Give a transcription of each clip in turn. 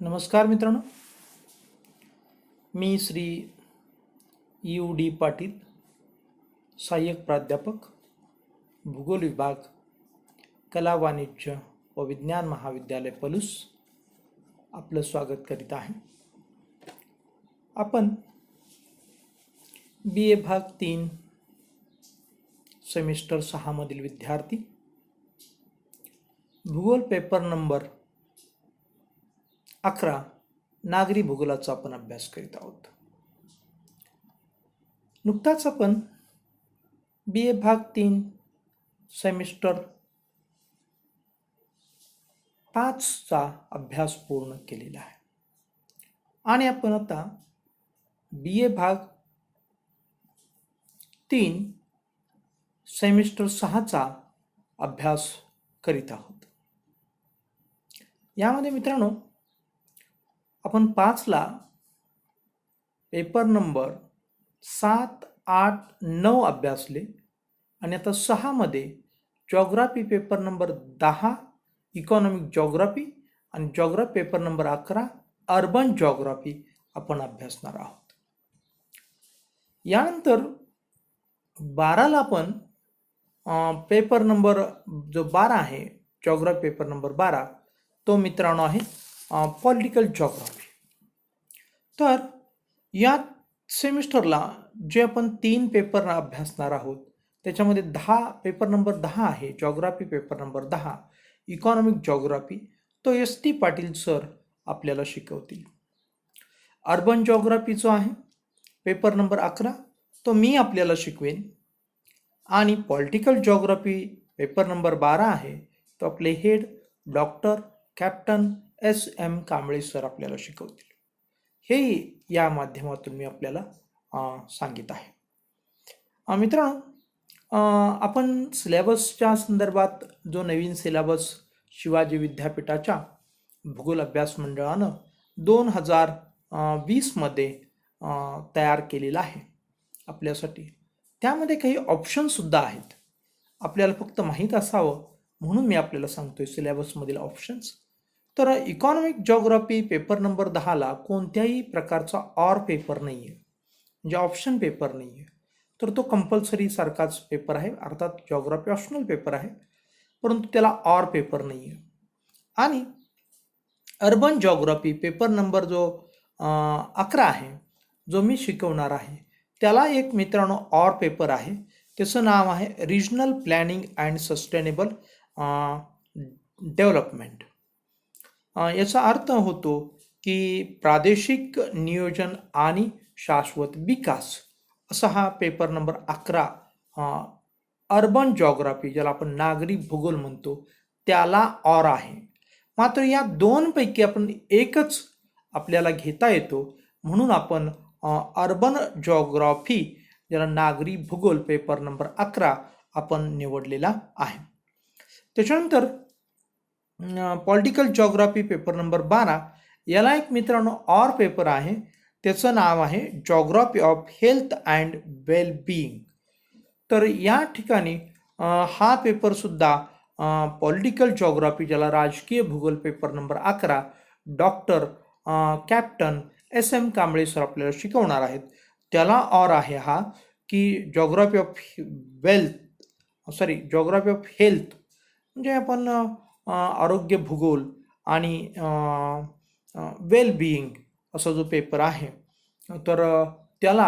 नमस्कार मित्रांनो, मी श्री U.D. पाटील, सहाय्यक प्राध्यापक, भूगोल विभाग, कला वाणिज्य व विज्ञान महाविद्यालय पलूस आपलं स्वागत करीत आहे. आपण BA भाग 3 सेमिस्टर 6 मधील विद्यार्थी भूगोल पेपर नंबर 11 नागरी भूगोलाचा आपण अभ्यास करीत आहोत. नुकताच आपण BA भाग 3 सेमिस्टर 5 चा अभ्यास पूर्ण केलेला आहे आणि आपण आता BA भाग 3 सेमिस्टर 6 चा अभ्यास करीत आहोत. यामध्ये मित्रांनो, आपण 5 ला पेपर नंबर 7, 8, 9 अभ्यासले आणि आता 6 मध्ये geography paper number 10 economic geography आणि geography paper number 11 urban geography आपण अभ्यासणार आहोत. यानंतर 12 ला आपण पेपर नंबर जो 12 आहे, जॉग्राफी पेपर नंबर 12, तो मित्रांनो आहे पॉलिटिकल जॉग्राफी. तर या सेमिस्टरला जे आपण 3 पेपर अभ्यासणार आहोत त्याच्यामध्ये पेपर नंबर 10 आहे geography paper number 10 economic geography, तो S.T. पाटील सर आपल्याला शिकवतील. अर्बन जॉग्राफी जो आहे पेपर नंबर 11 तो मी आपल्याला शिकवेन आणि पॉलिटिकल जॉग्राफी पेपर नंबर 12 आहे तो आपले head doctor captain S.M. Kamble sir आपल्याला शिकवतील. हेही या माध्यमातून मी आपल्याला सांगित आहे. मित्रांनो, आपण सिलेबसच्या संदर्भात जो नवीन सिलेबस शिवाजी विद्यापीठाच्या भूगोल अभ्यास मंडळानं 2020 मध्ये तयार केलेला आहे आपल्यासाठी, त्यामध्ये काही ऑप्शनसुद्धा आहेत. आपल्याला फक्त माहीत असावं म्हणून मी आपल्याला सांगतोय सिलेबसमधील ऑप्शन्स. तर इकॉनॉमिक जॉग्राफी पेपर नंबर 10 ला कोणत्याही प्रकारचा ऑर पेपर नाही आहे, म्हणजे ऑप्शन पेपर नाही आहे. तर तो कंपल्सरी सारखाच पेपर आहे, अर्थात जॉग्राफी ऑप्शनल पेपर आहे परंतु त्याला ऑर पेपर नाही आहे. आणि अर्बन जॉग्राफी पेपर नंबर जो 11 आहे जो मी शिकवणार आहे त्याला एक मित्रांनो ऑर पेपर आहे. त्याचं नाव आहे regional planning and sustainable development. याचा अर्थ होतो की प्रादेशिक नियोजन आणि शाश्वत विकास, असा हा पेपर नंबर 11 अर्बन जॉग्राफी, ज्याला आपण नागरी भूगोल म्हणतो, त्याला ऑर आहे. मात्र या दोनपैकी आपण एकच आपल्याला घेता येतो म्हणून आपण अर्बन जॉग्राफी, ज्याला नागरी भूगोल पेपर नंबर 11 आपण निवडलेला आहे. त्याच्यानंतर पॉलिटिकल जॉग्राफी पेपर नंबर 12 याला एक मित्रांनो ऑर पेपर आहे. त्याचं नाव आहे geography of health and well-being. तर या ठिकाणी हा पेपर सुद्धा पॉलिटिकल जॉग्राफी, ज्याला राजकीय भूगोल paper number 11 doctor captain S.M. Kamble sir आपल्याला शिकवणार आहेत, त्याला ऑर आहे हा की जॉग्राफी ऑफ हेल्थ, म्हणजे आपण आरोग्य भूगोल आणि वेलबिईंग असा जो पेपर आहे तर त्याला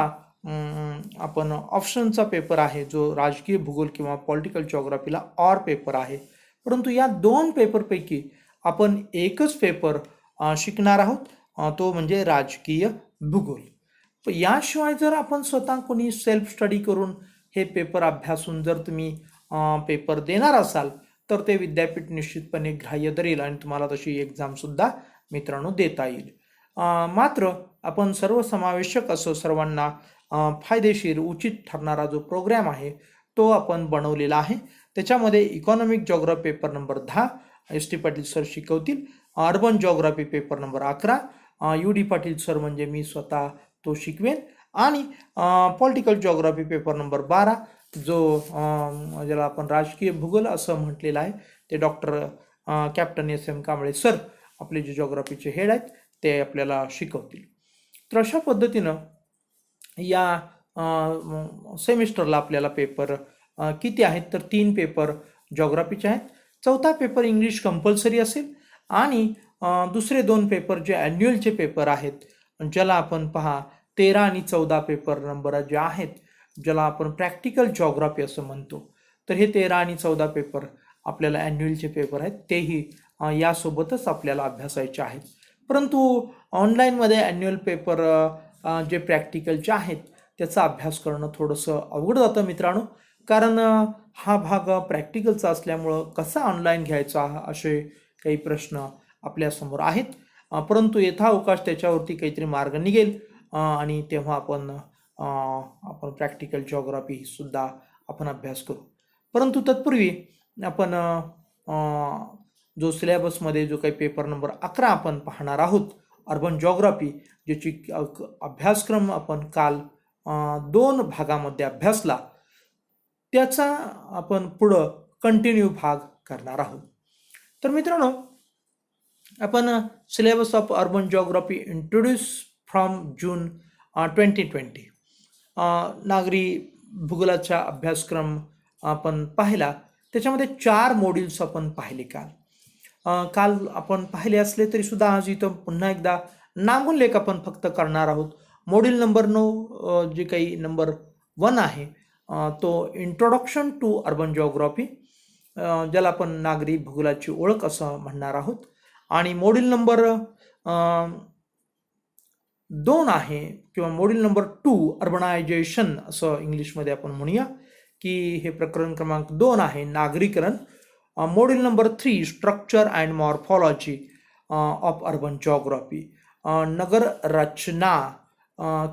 आपण ऑप्शनचा पेपर आहे जो राजकीय भूगोल किंवा पॉलिटिकल जॉग्राफीला ऑर पेपर आहे. परंतु या दोन पेपरपैकी आपण एकच पेपर शिकणार आहोत, तो म्हणजे राजकीय भूगोल. याशिवाय जर आपण स्वतः कोणी सेल्फ स्टडी करून हे पेपर अभ्यासून जर तुम्ही पेपर देणार असाल तर ते विद्यापीठ निश्चितपणे ग्राह्य धरेल आणि तुम्हाला तशी एक्झामसुद्धा मित्रांनो देता येईल. मात्र आपण सर्वसमावेशक असं सर्वांना फायदेशीर उचित ठरणारा जो प्रोग्राम आहे तो आपण बनवलेला आहे. त्याच्यामध्ये economic geography paper number 10 S.T. Patil sir शिकवतील, urban geography paper number 11 U.D. Patil sir म्हणजे मी स्वतः तो शिकवेन, आणि पॉलिटिकल जॉग्राफी पेपर नंबर 12 जो ज्याला आपण राजकीय भूगोल असं म्हटलेलं आहे ते doctor captain S.M. Kamble sir आपले जे जॉग्राफीचे हेड आहेत ते आपल्याला शिकवतील. तर अशा पद्धतीनं या सेमिस्टरला आपल्याला पेपर किती आहेत तर 3 पेपर जॉग्राफीचे आहेत. चौथा पेपर इंग्लिश कंपल्सरी असेल आणि दुसरे 2 पेपर जे ॲन्युअलचे पेपर आहेत ज्याला आपण 13 आणि 14 पेपर नंबर जे आहेत ज्याला आपण प्रॅक्टिकल जॉग्राफी असं म्हणतो. तर हे 13 आणि 14 पेपर आपल्याला ॲन्युअलचे पेपर आहेत, तेही यासोबतच आपल्याला अभ्यासायचे आहेत. परंतु ऑनलाईनमध्ये ॲन्युअल पेपर जे प्रॅक्टिकलचे आहेत त्याचा अभ्यास करणं थोडंसं अवघड जातं मित्रांनो, कारण हा भाग प्रॅक्टिकलचा असल्यामुळं कसा ऑनलाईन घ्यायचा असे काही प्रश्न आपल्यासमोर आहेत. परंतु यथावकाश त्याच्यावरती काहीतरी मार्ग निघेल आणि तेव्हा आपण प्रॅक्टिकल जॉग्राफी सुद्धा आपण अभ्यास करू. परंतु तत्पूर्वी आपण जो सिलेबसमध्ये जो काही पेपर नंबर 11 आपण पाहणार आहोत अर्बन जॉग्राफी, ज्याची अभ्यासक्रम आपण काल 2 भागामध्ये अभ्यासला, त्याचा आपण पुढं कंटिन्यू भाग करणार आहोत. तर मित्रांनो, आपण syllabus of urban geography introduce from June 2020 नागरी भूगोलाचा अभ्यासक्रम आपण पाहिला. त्याच्यामध्ये 4 मॉड्यूल्स आपण पाहिले काल आपण पाहिले असले तरी सुद्धा आज इथं पुन्हा एकदा नामोल्लेख आपण फक्त करणार आहोत. मॉड्यूल नंबर 9 जे काही नंबर 1 आहे तो इंट्रोडक्शन टू अर्बन जॉग्राफी, ज्याला आपण नागरी भूगोलाची ओळख असं म्हणणार आहोत. आणि मॉड्यूल नंबर 2 आहे किंवा मॉड्यूल नंबर 2 अर्बनायझेशन असं इंग्लिशमध्ये आपण म्हणूया की हे प्रकरण क्रमांक 2 आहे नागरीकरण. Module number 3 structure and morphology of urban geography, नगर रचना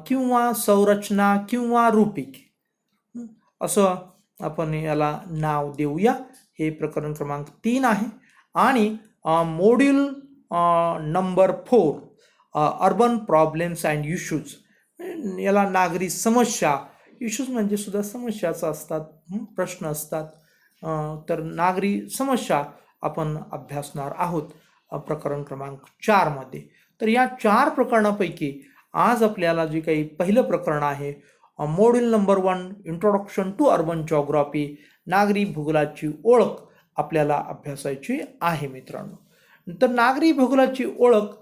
किंवा संरचना किंवा रूपिक असं आपण याला नाव देऊया. हे प्रकरण क्रमांक 3 आहे. आणि module number 4 urban problems and issues, याला नागरी समस्या, इश्यूज म्हणजे सुद्धा समस्याच असतात, प्रश्न असतात. तर नागरी समस्या आपण अभ्यासणार आहोत प्रकरण क्रमांक 4 मध्ये. तर या 4 प्रकरणापैकी आज आपल्याला जे काही पहिलं प्रकरण आहे module number 1 introduction to urban geography, नागरी भूगोलाची ओळख आपल्याला अभ्यासायची आहे मित्रांनो. तर नागरी भूगोलाची ओळख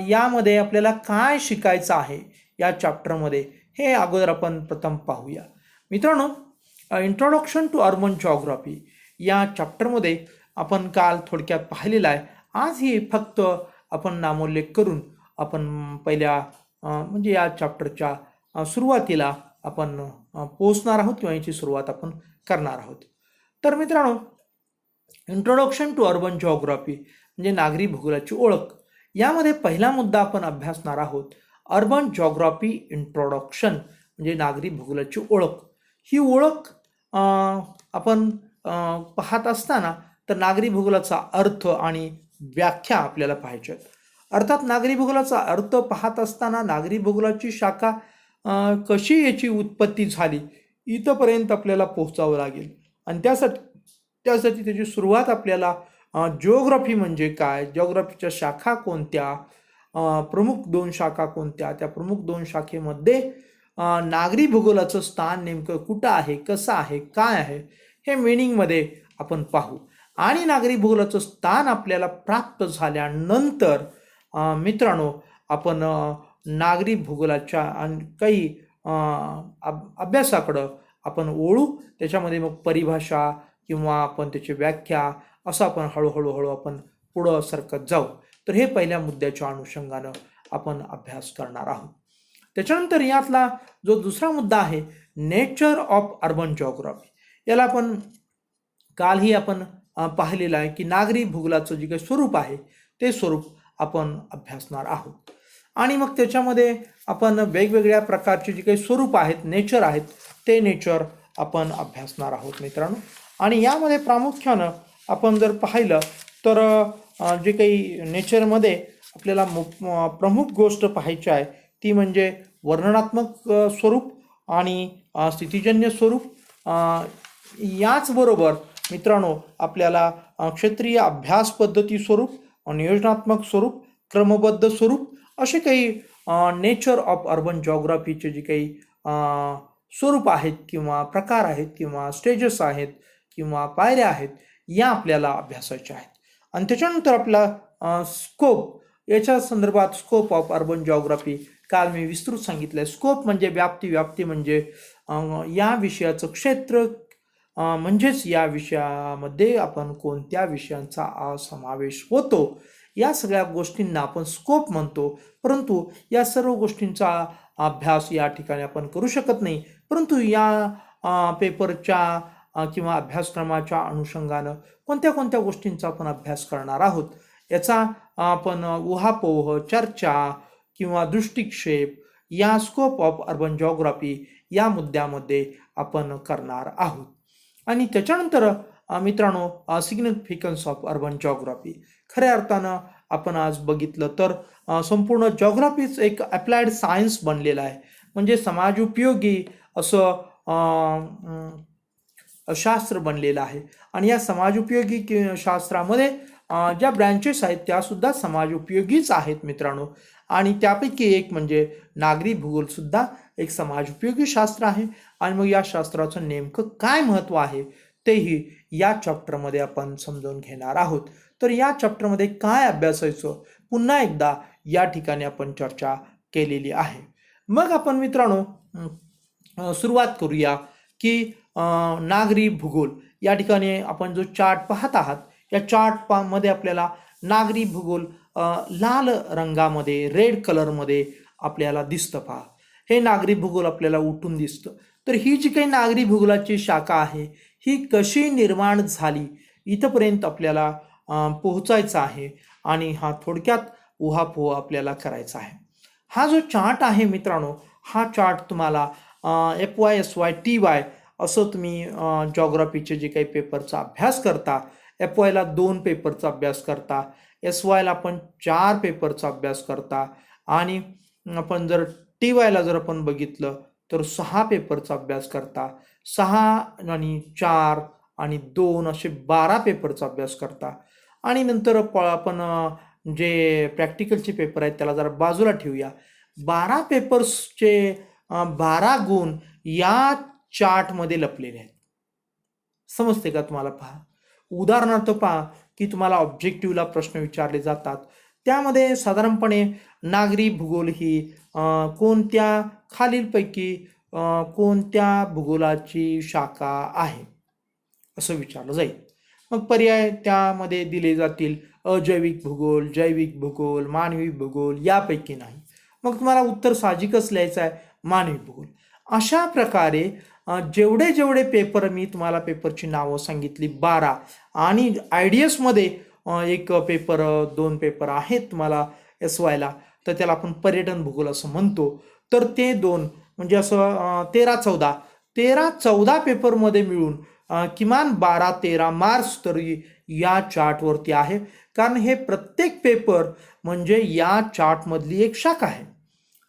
यामध्ये आपल्याला काय शिकायचं आहे या चॅप्टरमध्ये हे अगोदर आपण प्रथम पाहूया मित्रांनो. इंट्रोडक्शन टू अर्बन जॉग्राफी या चॅप्टरमध्ये आपण काल थोडक्यात पाहिलेलं आहे. आज ही फक्त आपण नामोल्लेख करून आपण पहिल्या म्हणजे या चॅप्टरच्या सुरुवातीला आपण पोहोचणार आहोत किंवा याची सुरुवात आपण करणार आहोत. तर मित्रांनो, इंट्रोडक्शन टू अर्बन जॉग्राफी म्हणजे नागरी भूगोलाची ओळख, यामध्ये पहिला मुद्दा आपण अभ्यासणार आहोत अर्बन जॉग्राफी इंट्रोडक्शन म्हणजे नागरी भूगोलाची ओळख. ही ओळख आपण पाहत असताना तर नागरी भूगोलाचा अर्थ आणि व्याख्या आपल्याला पाहिजे. अर्थात नागरी भूगोलाचा अर्थ पाहत असताना नागरी भूगोलाची शाखा कशी याची उत्पत्ती झाली इथपर्यंत आपल्याला पोहोचावं लागेल. आणि त्यासाठी त्याची सुरुवात आपल्याला जिओग्राफी म्हणजे काय, जिओग्राफीच्या शाखा कोणत्या, प्रमुख 2 शाखा कोणत्या, त्या प्रमुख 2 शाखेमध्ये नागरी भूगोलाचं स्थान नेमकं कुठं आहे, कसं आहे, काय आहे हे मीनिंगमध्ये आपण पाहू. आणि नागरी भूगोलाचं स्थान आपल्याला प्राप्त झाल्यानंतर मित्रांनो आपण नागरी भूगोलाच्या काही अभ्यासाकडं आपण वळू. त्याच्यामध्ये मग परिभाषा किंवा आपण त्याची व्याख्या असं आपण हळूहळू आपण पुढं सरकत जाऊ. तर हे पहिल्या मुद्द्याच्या अनुषंगानं आपण अभ्यास करणार आहोत. त्याच्यानंतर यातला जो दुसरा मुद्दा आहे नेचर ऑफ अर्बन जॉग्राफी, याला आपण कालही आपण पाहिलेलं आहे की नागरी भूगोलाचं जे काही स्वरूप आहे ते स्वरूप आपण अभ्यासणार आहोत. आणि मग त्याच्यामध्ये आपण वेगवेगळ्या प्रकारचे जे काही स्वरूप आहेत, नेचर आहेत, ते नेचर आपण अभ्यासणार आहोत मित्रांनो. आणि यामध्ये प्रामुख्यानं आपण जर पाहिलं तर जे काही नेचरमध्ये आपल्याला प्रमुख गोष्ट पाहायची आहे ती म्हणजे वर्णनात्मक स्वरूप आणि स्थितिजन्य स्वरूप. याचबरोबर मित्रांनो आपल्याला क्षेत्रीय अभ्यास पद्धती स्वरूप, नियोजनात्मक स्वरूप, क्रमबद्ध स्वरूप असे काही नेचर ऑफ अर्बन जॉग्राफीचे जे काही स्वरूप आहेत किंवा प्रकार आहेत किंवा स्टेजेस आहेत किंवा पायऱ्या आहेत, या आपल्याला अभ्यासायच्या आहेत. आणि त्याच्यानंतर आपला स्कोप, याच्या संदर्भात स्कोप ऑफ अर्बन जॉग्राफी काल मी विस्तृत सांगितलंय. स्कोप म्हणजे व्याप्ती, व्याप्ती म्हणजे या विषयाचं क्षेत्र, म्हणजेच या विषयामध्ये आपण कोणत्या विषयांचा समावेश होतो, या सगळ्या गोष्टींना आपण स्कोप म्हणतो. परंतु या सर्व गोष्टींचा अभ्यास या ठिकाणी आपण करू शकत नाही. परंतु या पेपरच्या किंवा अभ्यासक्रमाच्या अनुषंगानं कोणत्या कोणत्या गोष्टींचा आपण अभ्यास करणार आहोत, याचा आपण उहापोह, चर्चा किंवा दृष्टिक्षेप या स्कोप ऑफ अर्बन जॉग्राफी या मुद्द्यामध्ये आपण करणार आहोत. आणि त्याच्यानंतर मित्रांनो, सिग्निफिकन्स ऑफ अर्बन जॉग्राफी. खऱ्या अर्थानं आपण आज बघितलं तर संपूर्ण जॉग्राफीच एक अप्लाइड सायन्स बनलेला आहे. म्हणजे समाजोपयोगी असं शास्त्र बनलेलं आहे. आणि या समाजोपयोगी शास्त्रामध्ये ज्या ब्रँचेस आहेत त्या सुद्धा समाजोपयोगीच आहेत मित्रांनो. आणि त्यापैकी एक म्हणजे नागरी भूगोल सुद्धा एक समाजोपयोगी शास्त्र आहे. आणि मग या शास्त्राचं नेमकं काय महत्त्व आहे तेही या चॅप्टरमध्ये आपण समजून घेणार आहोत. तर या चॅप्टरमध्ये काय अभ्यासायचं, पुन्हा एकदा या ठिकाणी आपण चर्चा केलेली आहे. मग आपण मित्रांनो सुरुवात करूया की नागरी भूगोल. या ठिकाणी आपण जो चार्ट पाहत आहात, या चार्ट मध्ये आपल्याला नागरी भूगोल लाल रंगामध्ये, रेड कलरमध्ये आपल्याला दिसतं. पहा, हे नागरी भूगोल आपल्याला उठून दिसतं. तर ही जी काही नागरी भूगोलाची शाखा आहे, ही कशी निर्माण झाली इथपर्यंत आपल्याला पोहोचायचं आहे. आणि हा थोडक्यात उहापोह आपल्याला करायचा आहे. हा जो चार्ट आहे मित्रांनो, हा चार्ट तुम्हाला FY, SY, TY असं तुम्ही जॉग्राफीचे जे काही पेपरचा अभ्यास करता, FYला 2 पेपरचा अभ्यास करता, SYला आपण 4 पेपरचा अभ्यास करता, आणि आपण जर TYला जर आपण बघितलं तर 6 पेपरचा अभ्यास करता. 6 आणि 4 आणि 2 असे 12 पेपरचा अभ्यास करता. आणि नंतर आपण जे प्रॅक्टिकलचे पेपर आहेत त्याला जरा बाजूला ठेवूया. 12 पेपर्सचे 12 गुण या चार्टमध्ये लपलेले आहेत. समजते का तुम्हाला? पहा, उदाहरणार्थ पहा की तुम्हाला ऑब्जेक्टिव्हला प्रश्न विचारले जातात, त्यामध्ये साधारणपणे नागरी भूगोल ही कोणत्या खालीलपैकी कोणत्या भूगोलाची शाखा आहे असं विचारलं जाईल. मग पर्याय त्यामध्ये दिले जातील अजैविक भूगोल, जैविक भूगोल, मानवी भूगोल, यापैकी नाही. मग तुम्हाला उत्तर साहजिकच लिहायचं आहे मानवी भूगोल. अशा प्रकारे जेवढे जेवढे पेपर मी तुम्हाला पेपरची नावं सांगितली 12, आणि IDS मध्ये एक पेपर 2 पेपर आहेत तुम्हाला SYला, तर त्याला आपण पर्यटन भूगोल असं म्हणतो. तर ते 2 म्हणजे असं 13-14 पेपरमध्ये मिळून किमान 12-13 मार्क्स तरी या चार्टवरती आहे. कारण हे प्रत्येक पेपर म्हणजे या चार्टमधली एक शाखा आहे,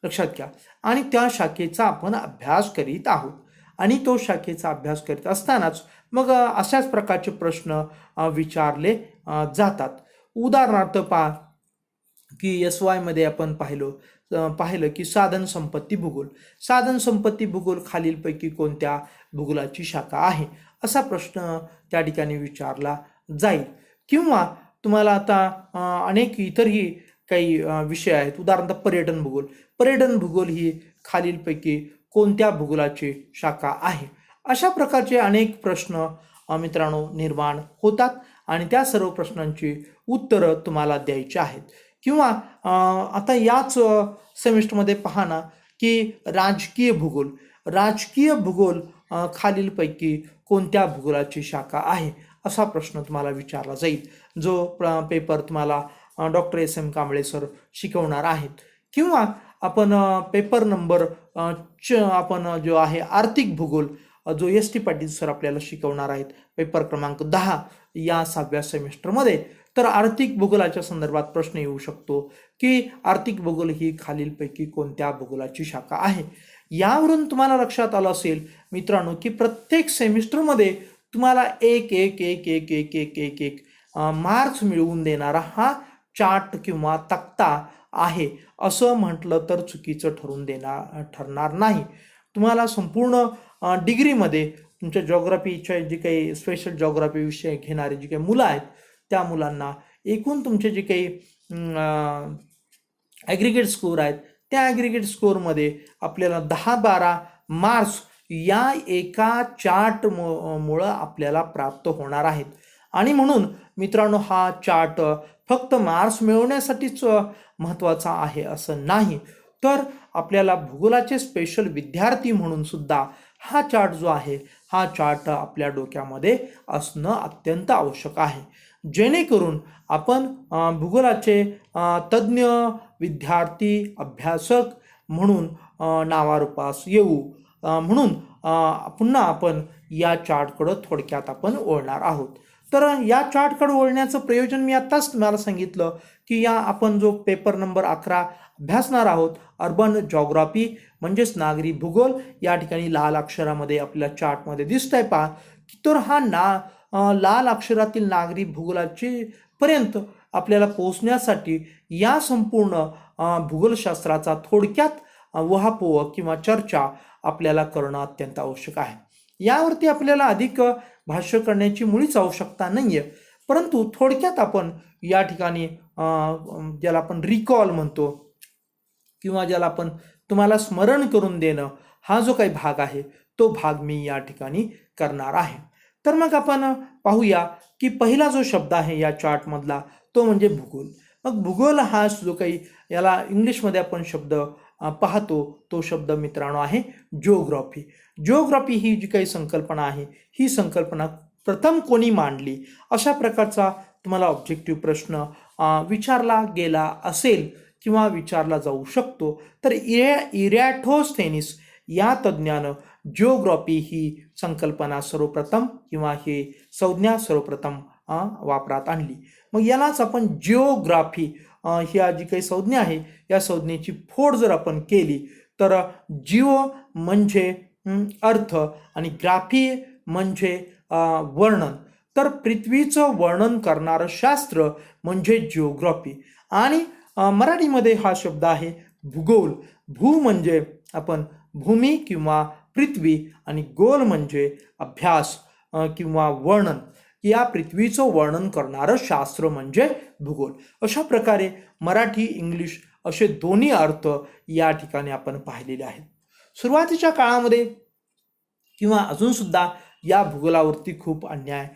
लक्षात घ्या. आणि त्या शाखेचा आपण अभ्यास करीत आहोत. आणि तो शाखेचा अभ्यास करीत असतानाच मग अशाच प्रकारचे प्रश्न विचारले जातात. उदाहरणार्थ पहा की SYमध्ये आपण पाहिलं की साधन संपत्ती भूगोल. साधन संपत्ती भूगोल खालीलपैकी कोणत्या भूगोलाची शाखा आहे असा प्रश्न त्या ठिकाणी विचारला जाईल. किंवा तुम्हाला आता अनेक इतरही काही विषय आहेत. उदाहरणार्थ पर्यटन भूगोल. पर्यटन भूगोल ही खालीलपैकी कोणत्या भूगोलाची शाखा आहे. अशा प्रकारचे अनेक प्रश्न मित्रांनो निर्माण होतात, आणि त्या सर्व प्रश्नांची उत्तरं तुम्हाला द्यायची आहेत. किंवा आता याच सेमिस्टरमध्ये पहा ना की राजकीय भूगोल. राजकीय भूगोल खालीलपैकी कोणत्या भूगोलाची शाखा आहे असा प्रश्न तुम्हाला विचारला जाईल, जो पेपर तुम्हाला डॉक्टर SM कांबळे सर शिकवणार आहेत. किंवा आपण पेपर नंबर आपण जो आहे आर्थिक भूगोल, जो ST पाटील सर आपल्याला शिकवणार आहेत, पेपर क्रमांक 10 या 6व्या सेमिस्टरमध्ये. तर आर्थिक भूगोलाच्या संदर्भात प्रश्न येऊ शकतो की आर्थिक भूगोल ही खालीलपैकी कोणत्या भूगोलाची शाखा आहे. यावरून तुम्हाला लक्षात आलं असेल मित्रांनो की प्रत्येक सेमिस्टरमध्ये तुम्हाला एक मार्क्स मिळवून देणारा हा चार्ट किंवा तक्ता आहे असं म्हटलं तर चुकीचं ठरणार नाही. तुम्हाला संपूर्ण डिग्रीमध्ये तुमच्या जॉग्राफीच्या जे काही स्पेशल जॉग्राफी विषय घेणारे जे काही मुलं आहेत त्या मुलांना एकूण तुमचे जे काही ॲग्रिगेट स्कोअर आहेत त्या ॲग्रिगेट स्कोअरमध्ये आपल्याला 10-12 मार्क्स या एका चार्ट मुळे आपल्याला प्राप्त होणार आहेत. आणि म्हणून मित्रांनो हा चार्ट फक्त मार्क्स मिळवण्यासाठीच महत्त्वाचा आहे असं नाही, तर आपल्याला भूगोलाचे स्पेशल विद्यार्थी म्हणून सुद्धा हा चार्ट जो आहे हा चार्ट आपल्या डोक्यामध्ये असणं अत्यंत आवश्यक आहे, जेणेकरून आपण भूगोलाचे तज्ज्ञ विद्यार्थी अभ्यासक म्हणून नावारूपास येऊ. म्हणून पुन्हा आपण या चार्टकडं थोडक्यात आपण वळणार आहोत. तर या चार्टकडे वळण्याचं प्रयोजन मी आत्ताच तुम्हाला सांगितलं की या आपण जो पेपर नंबर 11 अभ्यासणार आहोत अर्बन जॉग्राफी म्हणजेच नागरी भूगोल, या ठिकाणी लाल अक्षरामध्ये आपल्याला चार्टमध्ये दिसतंय पहा. तर हा लाल अक्षरातील नागरी भूगोलाची पर्यंत आपल्याला पोहोचण्यासाठी या संपूर्ण भूगोलशास्त्राचा थोडक्यात वहापोह किंवा चर्चा आपल्याला करणं अत्यंत आवश्यक आहे. यावरती आपल्याला अधिक भाष्य करण्याची मुळीच आवश्यकता नाही आहे, परंतु थोडक्यात आपण या ठिकाणी ज्याला आपण रिकॉल म्हणतो किंवा ज्याला आपण तुम्हाला स्मरण करून देणं हा जो काही भाग आहे तो भाग मी या ठिकाणी करणार आहे. तर मग आपण पाहूया की पहिला जो शब्द आहे या चार्टमधला तो म्हणजे भूगोल. मग भूगोल हा जो काही याला इंग्लिशमध्ये आपण शब्द पाहतो तो शब्द मित्रांनो आहे जिओग्राफी. जिओग्राफी ही जी काही संकल्पना आहे ही संकल्पना प्रथम कोणी मांडली अशा प्रकारचा तुम्हाला ऑब्जेक्टिव्ह प्रश्न विचारला गेला असेल किंवा विचारला जाऊ शकतो, तर इरॅटोस्थेनिस या तज्ज्ञानं जिओग्राफी ही संकल्पना सर्वप्रथम किंवा ही संज्ञा सर्वप्रथम वापरात आणली. मग यालाच आपण जिओग्राफी ह्या जी काही संज्ञा आहे या संज्ञेची फोड जर आपण केली तर जिओ म्हणजे अर्थ आणि ग्राफी म्हणजे वर्णन, तर पृथ्वीचं वर्णन करणारं शास्त्र म्हणजे जिओग्राफी. आणि मराठीमध्ये हा शब्द आहे भूगोल. भू म्हणजे आपण भूमी किंवा पृथ्वी आणि गोल म्हणजे अभ्यास किंवा वर्णन, या पृथ्वीचं वर्णन करणारं शास्त्र म्हणजे भूगोल. अशा प्रकारे मराठी इंग्लिश असे दोन्ही अर्थ या ठिकाणी आपण पाहिलेले आहेत. सुरुवातीच्या काळामध्ये किंवा अजून सुद्धा या भूगोलावरती खूप अन्याय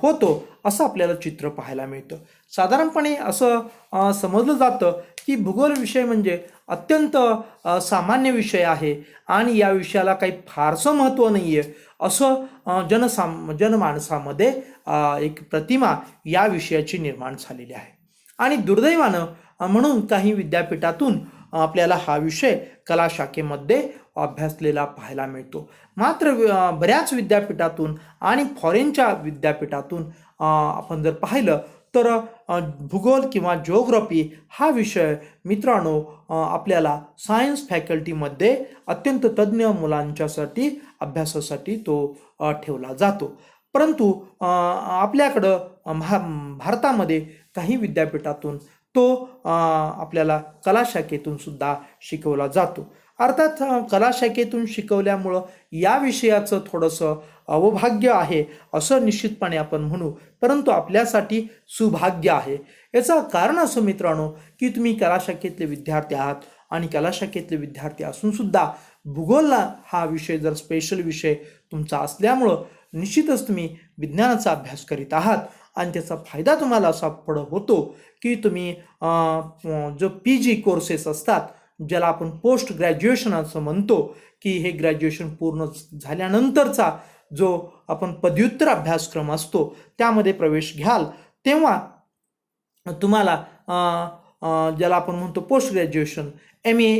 होतो असं आपल्याला चित्र पाहायला मिळतं. साधारणपणे असं समजलं जातं की भूगोल विषय म्हणजे अत्यंत सामान्य विषय आहे आणि या विषयाला काही फारसं महत्त्व नाही आहे असं जनमानसामध्ये एक प्रतिमा या विषयाची निर्माण झालेली आहे. आणि दुर्दैवानं म्हणून काही विद्यापीठातून आपल्याला हा विषय कला शाखेमध्ये अभ्यासलेला पाहायला मिळतो. मात्र बऱ्याच विद्यापीठातून आणि फॉरेनच्या विद्यापीठातून आपण जर पाहिलं तर भूगोल किंवा जिओग्राफी हा विषय मित्रांनो आपल्याला सायन्स फॅकल्टीमध्ये अत्यंत तज्ज्ञ मुलांच्यासाठी अभ्यासासाठी तो ठेवला जातो. परंतु आपल्याकडं भारतामध्ये काही विद्यापीठातून तो आपल्याला कला शाखेतून सुद्धा शिकवला जातो. अर्थात कला शाखेतून शिकवल्यामुळं या विषयाचं थोडंसं अवभाग्य आहे असं निश्चितपणे आपण म्हणू, परंतु आपल्यासाठी सुभाग्य आहे. याचं कारण असं मित्रांनो की तुम्ही कला शाखेतले विद्यार्थी आहात आणि कला शाखेतले विद्यार्थी असून सुद्धा भूगोलला हा विषय जर स्पेशल विषय तुमचा असल्यामुळं निश्चितच तुम्ही विज्ञानाचा अभ्यास करीत आहात आणि त्याचा फायदा तुम्हाला असा पुढं होतो की तुम्ही जो PG कोर्सेस असतात ज्याला आपण पोस्ट ग्रॅज्युएशन असं म्हणतो की हे ग्रॅज्युएशन पूर्ण झाल्यानंतरचा जो आपण पदव्युत्तर अभ्यासक्रम असतो त्यामध्ये प्रवेश घ्याल तेव्हा तुम्हाला ज्याला आपण म्हणतो पोस्ट ग्रॅज्युएशन MA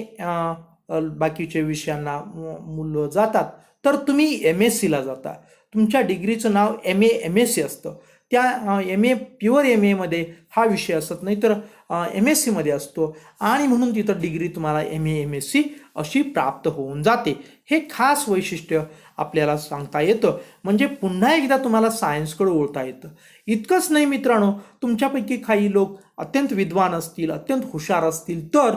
बाकीच्या विषयांना मूल्य जातात, तर तुम्ही MSc ला जाता. तुमच्या डिग्रीचं नाव MA MSc असतं. त्या एम ए प्युअर एम एमध्ये हा विषय असत नाही, तर एम एस सीमध्ये असतो आणि म्हणून तिथं डिग्री तुम्हाला M A M S C अशी प्राप्त होऊन जाते. हे खास वैशिष्ट्य आपल्याला सांगता येतं. म्हणजे पुन्हा एकदा तुम्हाला सायन्सकडे वळता येतं. इतकंच नाही मित्रांनो, तुमच्यापैकी काही लोक अत्यंत विद्वान असतील, अत्यंत हुशार असतील, तर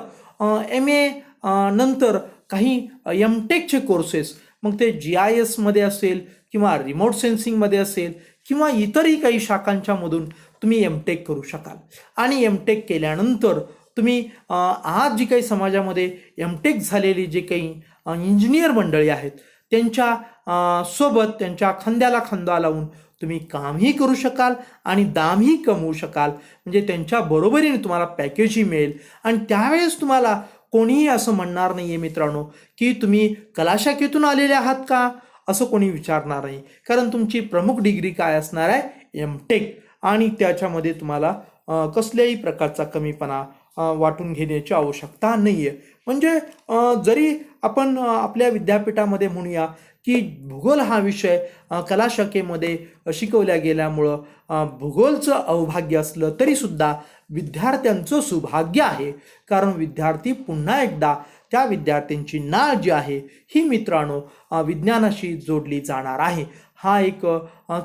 एम ए नंतर काही एम टेकचे कोर्सेस, मग ते GIS मध्ये असेल किंवा रिमोट सेन्सिंगमध्ये असेल किंवा इतरही काही शाखांच्यामधून तुम्ही एम टेक करू शकाल. आणि एम टेक केल्यानंतर तुम्ही आज जी काही समाजामध्ये एम टेक झालेली जे काही इंजिनियर मंडळी आहेत त्यांच्या सोबत त्यांच्या खांद्याला खांदा लावून तुम्ही कामही करू शकाल आणि दामही कमवू शकाल. म्हणजे त्यांच्या बरोबरीने तुम्हाला पॅकेजही मिळेल आणि त्यावेळेस तुम्हाला कोणीही असं म्हणणार नाही आहे मित्रांनो की तुम्ही कला शाखेतून आलेले आहात का, असं कोणी विचारणार नाही. कारण तुमची प्रमुख डिग्री काय असणार आहे, एम टेक. आणि त्याच्यामध्ये तुम्हाला कसल्याही प्रकारचा कमीपणा वाटून घेण्याची आवश्यकता नाही आहे. म्हणजे जरी आपण आपल्या विद्यापीठामध्ये म्हणूया की भूगोल हा विषय कला शाखेमध्ये शिकवल्या गेल्यामुळं भूगोलचं अवभाग्य असलं तरीसुद्धा विद्यार्थ्यांचं सौभाग्य आहे. कारण विद्यार्थी पुन्हा एकदा त्या विद्यार्थ्यांची नाळ जी आहे ही मित्रांनो विज्ञानाशी जोडली जाणार आहे. हा एक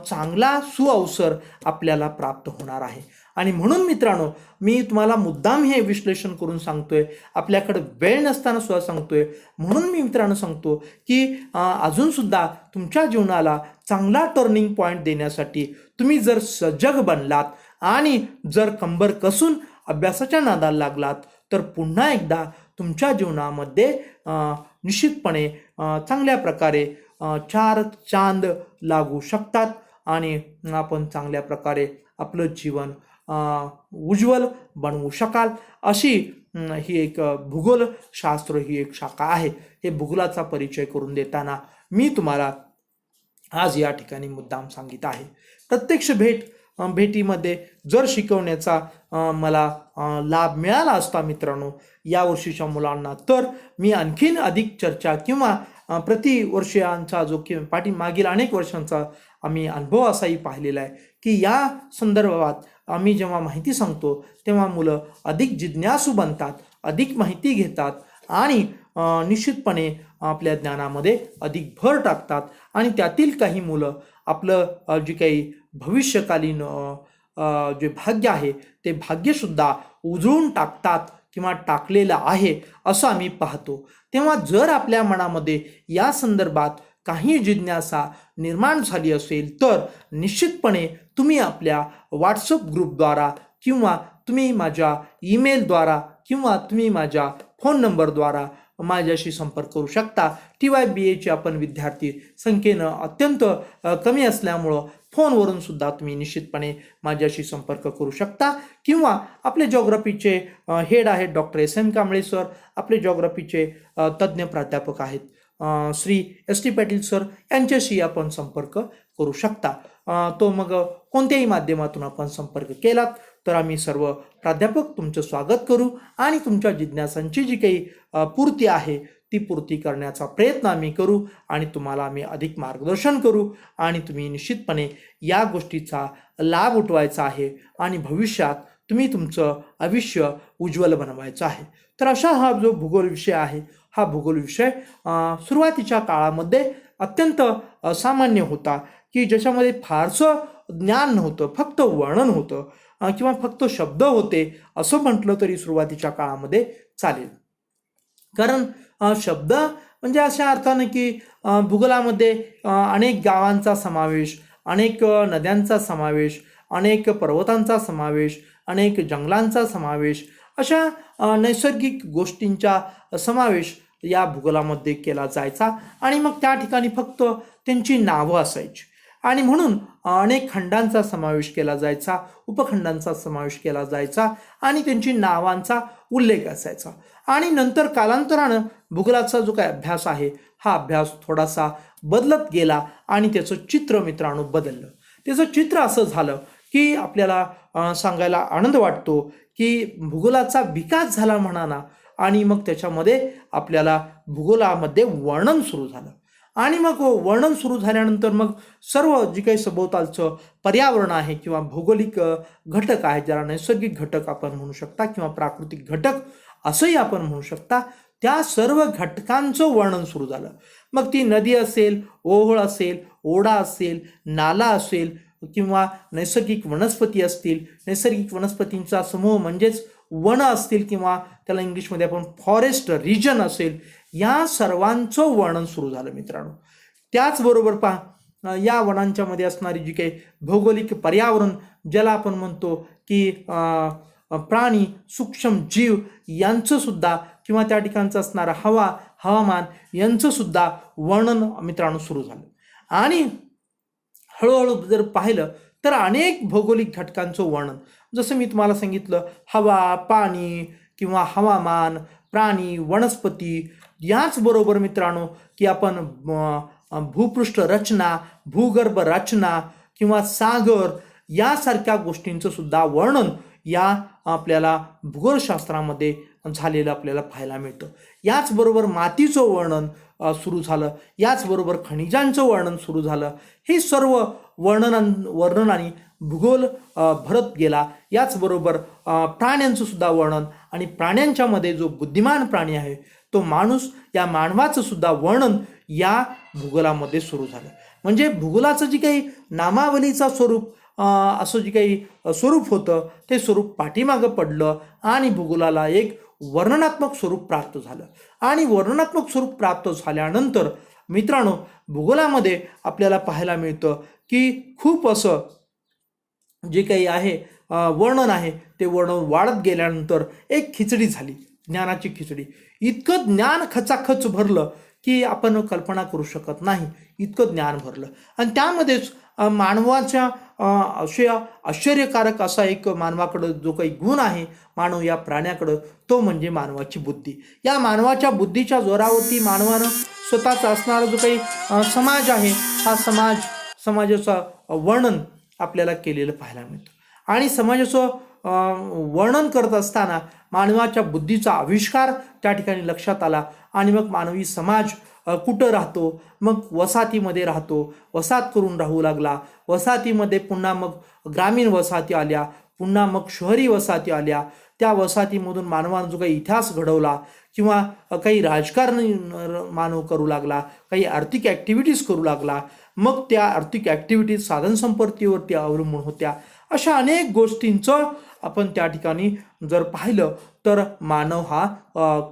चांगला सुअवसर आपल्याला प्राप्त होणार आहे. आणि म्हणून मित्रांनो मी तुम्हाला मुद्दाम हे विश्लेषण करून सांगतोय, आपल्याकडे वेळ नसताना सुद्धा सांगतोय. म्हणून मी मित्रांनो सांगतो की अजूनसुद्धा तुमच्या जीवनाला चांगला टर्निंग पॉईंट देण्यासाठी तुम्ही जर सजग बनलात आणि जर कंबर कसून अभ्यासाच्या नादाला लागलात तर पुन्हा एकदा तुमच्या जीवनामध्ये निश्चितपणे चांगल्या प्रकारे 4 चांद लागू शकतात आणि आपण चांगल्या प्रकारे आपलं जीवन उज्ज्वल बनवू शकाल. अशी ही एक भूगोलशास्त्र ही एक शाखा आहे. हे भूगोलाचा परिचय करून देताना मी तुम्हाला आज या ठिकाणी मुद्दाम सांगित आहे. प्रत्यक्ष भेटीमध्ये जर शिकवण्याचा मला लाभ मिळाला असता मित्रांनो या वर्षीच्या मुलांना, तर मी आणखीन अधिक चर्चा किंवा प्रतिवर्षांचा जो की मागील अनेक वर्षांचा आम्ही अनुभव असाही पाहिलेला आहे की या संदर्भात आम्ही जेव्हा माहिती सांगतो तेव्हा मुलं अधिक जिज्ञासू बनतात, अधिक माहिती घेतात आणि निश्चितपणे आपल्या ज्ञानामध्ये अधिक भर टाकतात. आणि त्यातील काही मुलं आपलं जे काही भविष्यकालीन जे भाग्य आहे ते भाग्यसुद्धा उजळून टाकतात किंवा टाकलेलं आहे असं आम्ही पाहतो. तेव्हा जर आपल्या मनामध्ये या संदर्भात काही जिज्ञासा निर्माण झाली असेल तर निश्चितपणे तुम्ही आपल्या व्हॉट्सअप ग्रुपद्वारा किंवा तुम्ही माझ्या ईमेलद्वारा किंवा तुम्ही माझ्या फोन नंबरद्वारा माझ्याशी संपर्क करू शकता. TYBAचे आपण विद्यार्थी संख्येनं अत्यंत कमी असल्यामुळं फोनवरून सुद्धा तुम्ही निश्चितपणे माझ्याशी संपर्क करू शकता. किंवा आपले जॉग्राफीचे हेड आहेत डॉक्टर SM कांबळे सर, आपले जॉग्राफीचे तज्ज्ञ प्राध्यापक आहेत श्री ST पाटील सर, यांच्याशी आपण संपर्क करू शकता. तो मग कोणत्याही माध्यमातून आपण संपर्क केलात तर आम्ही सर्व प्राध्यापक तुमचं स्वागत करू आणि तुमच्या जिज्ञासांची जी काही पूर्ती आहे ती पूर्ती करण्याचा प्रयत्न आम्ही करू आणि तुम्हाला आम्ही अधिक मार्गदर्शन करू आणि तुम्ही निश्चितपणे या गोष्टीचा लाभ उठवायचा आहे आणि भविष्यात तुम्ही तुमचं आयुष्य उज्ज्वल बनवायचं आहे. तर अशा हा जो भूगोल विषय आहे हा भूगोल विषय सुरुवातीच्या काळामध्ये अत्यंत असामान्य होता की ज्याच्यामध्ये फारसं ज्ञान नव्हतं, फक्त वर्णन होतं किंवा फक्त शब्द होते असं म्हटलं तरी सुरुवातीच्या काळामध्ये चालेल. कारण शब्द म्हणजे अशा अर्थानं की भूगोलामध्ये अनेक गावांचा समावेश, अनेक नद्यांचा समावेश, अनेक पर्वतांचा समावेश, अनेक जंगलांचा समावेश, अशा नैसर्गिक गोष्टींचा समावेश या भूगोलामध्ये केला जायचा आणि मग त्या ठिकाणी फक्त त्यांची नावं असायची आणि म्हणून अनेक खंडांचा समावेश केला जायचा, उपखंडांचा समावेश केला जायचा आणि त्यांची नावांचा उल्लेख असायचा. आणि नंतर कालांतरानं भूगोलाचा जो काही अभ्यास आहे हा अभ्यास थोडासा बदलत गेला आणि त्याचं चित्र मित्रांनो बदललं. त्याचं चित्र असं झालं की आपल्याला सांगायला आनंद वाटतो की भूगोलाचा विकास झाला म्हणा ना आणि मग त्याच्यामध्ये आपल्याला भूगोलामध्ये वर्णन सुरू झालं आणि मग वर्णन सुरू झाल्यानंतर मग सर्व जे काही सभोवतालचं पर्यावरण आहे किंवा भौगोलिक घटक आहे, ज्याला नैसर्गिक घटक आपण म्हणू शकता किंवा प्राकृतिक घटक असंही आपण म्हणू शकता, त्या सर्व घटकांचं वर्णन सुरू झालं. मग ती नदी असेल, ओहोळ असेल, ओढा असेल, नाला असेल किंवा नैसर्गिक वनस्पती असतील, नैसर्गिक वनस्पतींचा समूह म्हणजेच वन असतील किंवा त्याला इंग्लिशमध्ये आपण फॉरेस्ट रिजन असेल, या सर्वांचं वर्णन सुरू झालं मित्रांनो. त्याचबरोबर पहा, या वनांच्या मध्ये असणारी जी काही भौगोलिक पर्यावरण, ज्याला आपण म्हणतो की प्राणी, सूक्ष्म जीव यांचं सुद्धा किंवा त्या ठिकाणचं असणारं हवामान यांचं सुद्धा वर्णन मित्रांनो सुरू झालं. आणि हळूहळू जर पाहिलं तर अनेक भौगोलिक घटकांचं वर्णन, जसं मी तुम्हाला सांगितलं, हवा, पाणी किंवा हवामान, प्राणी, वनस्पती, याचबरोबर मित्रांनो की आपण भूपृष्ठ रचना, भूगर्भ रचना किंवा सागर यासारख्या गोष्टींचं सुद्धा वर्णन या आपल्याला भूगोलशास्त्रामध्ये झालेलं आपल्याला पाहायला मिळतं. याचबरोबर मातीचं वर्णन सुरू झालं, याचबरोबर खनिजांचं वर्णन सुरू झालं. हे सर्व वर्णनाने भूगोल भरत गेला. याचबरोबर प्राण्यांचं सुद्धा वर्णन, आणि प्राण्यांच्या मध्ये जो बुद्धिमान प्राणी आहे तो माणूस, या मानवाचं सुद्धा वर्णन या भूगोलामध्ये सुरू झालं. म्हणजे भूगोलाचं जे काही नामावलीचा स्वरूप असं जे काही स्वरूप होतं ते स्वरूप पाठीमागं पडलं आणि भूगोलाला एक वर्णनात्मक स्वरूप प्राप्त झालं. आणि वर्णनात्मक स्वरूप प्राप्त झाल्यानंतर मित्रांनो भूगोलामध्ये आपल्याला पाहायला मिळतं की खूप असं जे काही आहे वर्णन आहे ते वर्णन वाढत गेल्यानंतर एक खिचडी झाली, ज्ञानाची खिचडी. इतकं ज्ञान खचाखच भरलं की आपण कल्पना करू शकत नाही, इतकं ज्ञान भरलं. आणि त्यामध्येच मानवाच्या आश्चर्यकारक असा एक मानवाकडं जो काही गुण आहे मानव या प्राण्याकडं, तो म्हणजे मानवाची बुद्धी. या मानवाच्या बुद्धीच्या जोरावरती मानवानं स्वतःचा असणारा जो काही समाज आहे, हा समाजाचं वर्णन आपल्याला केलेलं पाहायला मिळतं. आणि समाजाचं वर्णन करत असताना मानवाच्या बुद्धीचा आविष्कार त्या ठिकाणी लक्षात आला. आणि मग मानवी समाज कुठं राहतो, मग वसाहतीमध्ये राहतो, वसाहत करून राहू लागला. वसाहतीमध्ये पुन्हा मग ग्रामीण वसाहती आल्या, पुन्हा मग शहरी वसाहती आल्या. त्या वसाहतीमधून मानवानं जो काही इतिहास घडवला किंवा काही राजकारण मानव करू लागला, काही आर्थिक ॲक्टिव्हिटीज करू लागला, मग त्या आर्थिक ॲक्टिव्हिटीज साधनसंपत्तीवरती अवलंबून होत्या. अशा अनेक गोष्टींचं आपण त्या ठिकाणी जर पाहिलं तर मानव हा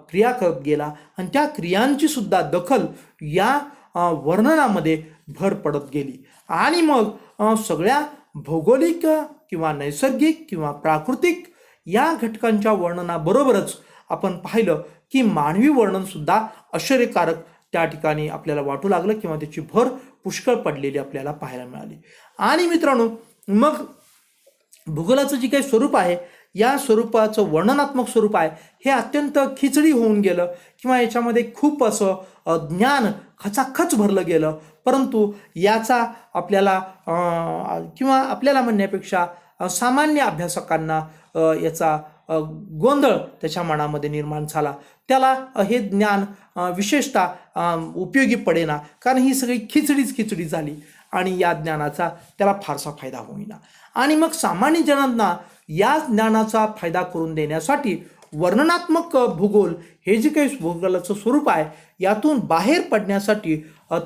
क्रिया करत गेला. आणि त्या क्रियांची सुद्धा दखल या वर्णनामध्ये भर पडत गेली. आणि मग सगळ्या भौगोलिक किंवा नैसर्गिक किंवा प्राकृतिक या घटकांच्या वर्णनाबरोबरच आपण पाहिलं की मानवी वर्णनसुद्धा आश्चर्यकारक त्या ठिकाणी आपल्याला वाटू लागलं किंवा त्याची भर पुष्कळ पडलेली आपल्याला पाहायला मिळाली. आणि मित्रांनो मग भूगोलाचं जे काही स्वरूप आहे, या स्वरूपाचं वर्णनात्मक स्वरूप आहे, हे अत्यंत खिचडी होऊन गेलं किंवा याच्यामध्ये खूप असं ज्ञान खचाखच भरलं गेलं. परंतु याचा आपल्याला किंवा आपल्याला म्हणण्यापेक्षा सामान्य अभ्यासकांना याचा गोंधळ त्याच्या मनामध्ये निर्माण झाला. त्याला हे ज्ञान विशेषतः उपयोगी पडेना, कारण ही सगळी खिचडी झाली आणि या ज्ञानाचा त्याला फारसा फायदा होईना. आणि मग सामान्य जनांना या ज्ञानाचा फायदा करून देण्यासाठी वर्णनात्मक भूगोल हे जे काही भूगोलाचं स्वरूप आहे, यातून बाहेर पडण्यासाठी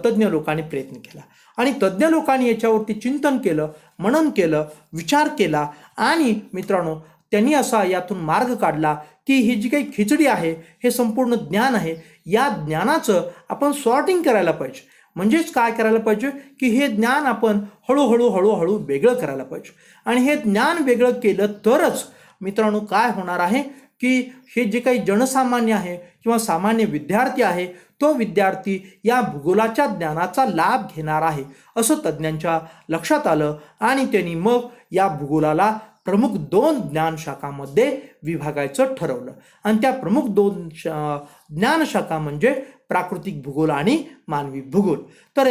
तज्ज्ञ लोकांनी प्रयत्न केला. आणि तज्ज्ञ लोकांनी याच्यावरती चिंतन केलं, मनन केलं, विचार केला. आणि मित्रांनो त्यांनी असा यातून मार्ग काढला की ही जी काही खिचडी आहे, हे संपूर्ण ज्ञान आहे, या ज्ञानाचं आपण सॉर्टिंग करायला पाहिजे. म्हणजेच काय करायला पाहिजे की हे ज्ञान आपण हळूहळू वेगळं करायला पाहिजे. आणि हे ज्ञान वेगळं केलं तरच मित्रांनो काय होणार आहे की हे जे काही जनसामान्य आहे किंवा सामान्य विद्यार्थी आहे, तो विद्यार्थी या भूगोलाच्या ज्ञानाचा लाभ घेणार आहे असं तज्ज्ञांच्या लक्षात आलं. आणि त्यांनी मग या भूगोलाला प्रमुख 2 ज्ञानशाखांमध्ये विभागायचं ठरवलं. आणि त्या प्रमुख 2 ज्ञानशाखा म्हणजे प्राकृतिक भूगोल आणि मानवी भूगोल. तर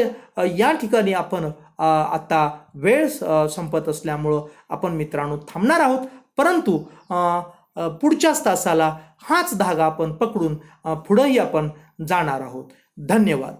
या ठिकाणी आपण आता वेळ संपत असल्यामुळं आपण मित्रांनो थांबणार आहोत. परंतु पुढच्याच तासाला हाच धागा आपण पकडून पुढंही आपण जाणार आहोत. धन्यवाद.